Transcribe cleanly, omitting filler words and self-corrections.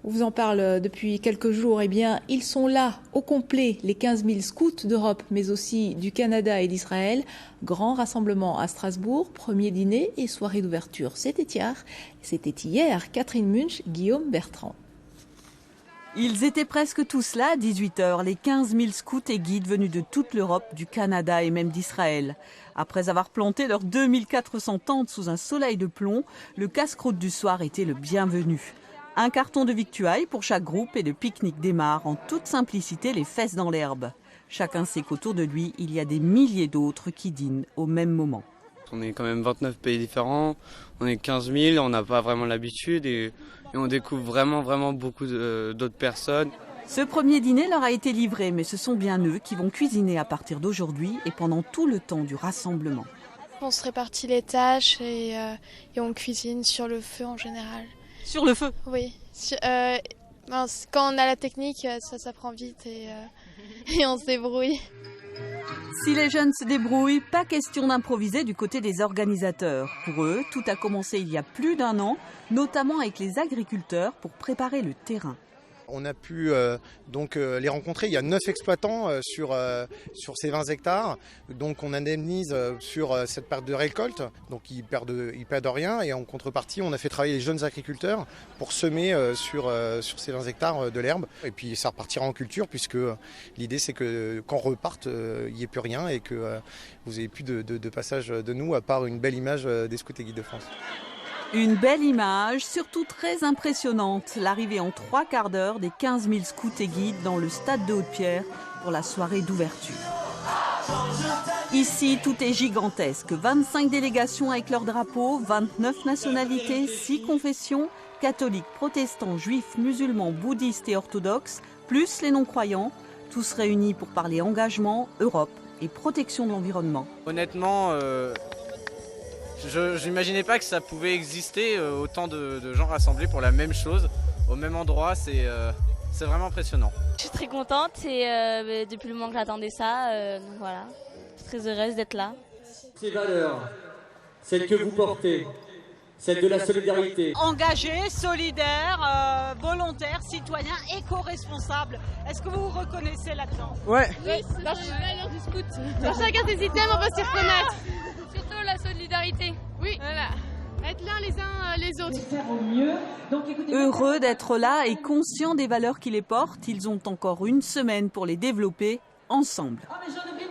On vous en parle depuis quelques jours. Eh bien, ils sont là, au complet, les 15 000 scouts d'Europe, mais aussi du Canada et d'Israël. Grand rassemblement à Strasbourg, premier dîner et soirée d'ouverture. C'était hier. Catherine Munch, Guillaume Bertrand. Ils étaient presque tous là à 18h, les 15 000 scouts et guides venus de toute l'Europe, du Canada et même d'Israël. Après avoir planté leurs 2400 tentes sous un soleil de plomb, le casse-croûte du soir était le bienvenu. Un carton de victuailles pour chaque groupe et le pique-nique démarre en toute simplicité, les fesses dans l'herbe. Chacun sait qu'autour de lui, il y a des milliers d'autres qui dînent au même moment. On est quand même 29 pays différents, on est 15 000, on n'a pas vraiment l'habitude et on découvre vraiment beaucoup d'autres personnes. Ce premier dîner leur a été livré, mais ce sont bien eux qui vont cuisiner à partir d'aujourd'hui et pendant tout le temps du rassemblement. On se répartit les tâches et on cuisine sur le feu en général. Sur le feu ? Oui. Quand on a la technique, ça prend vite et on se débrouille. Si les jeunes se débrouillent, pas question d'improviser du côté des organisateurs. Pour eux, tout a commencé il y a plus d'1 an, notamment avec les agriculteurs pour préparer le terrain. On a pu les rencontrer. Il y a 9 exploitants sur ces 20 hectares. Donc on indemnise sur cette perte de récolte. Donc ils perdent rien. Et en contrepartie, on a fait travailler les jeunes agriculteurs pour semer sur ces 20 hectares de l'herbe. Et puis ça repartira en culture puisque l'idée c'est que quand on reparte, il n'y ait plus rien et que vous n'ayez plus de passage de nous à part une belle image des scouts et guides de France. Une belle image, surtout très impressionnante, l'arrivée en 3 quarts d'heure des 15 000 scouts et guides dans le stade de Haute-Pierre pour la soirée d'ouverture. Ici, tout est gigantesque. 25 délégations avec leurs drapeaux, 29 nationalités, 6 confessions, catholiques, protestants, juifs, musulmans, bouddhistes et orthodoxes, plus les non-croyants, tous réunis pour parler engagement, Europe et protection de l'environnement. Honnêtement, je n'imaginais pas que ça pouvait exister, autant de gens rassemblés pour la même chose, au même endroit, c'est vraiment impressionnant. Je suis très contente et depuis le moment que j'attendais ça, donc voilà, je suis très heureuse d'être là. Ces valeurs, celles que vous portez, celles de la solidarité. Engagé, solidaire, volontaire, citoyen, éco-responsable. Est-ce que vous vous reconnaissez là-dedans ? Ouais. Oui, c'est la valeur du scout. Dans chacun des items, on peut s'y reconnaître. Surtout la solidarité. Oui, voilà. Être l'un les uns les autres. Faire au mieux. Donc, Heureux d'être là et conscients des valeurs qui les portent, ils ont encore 1 semaine pour les développer ensemble.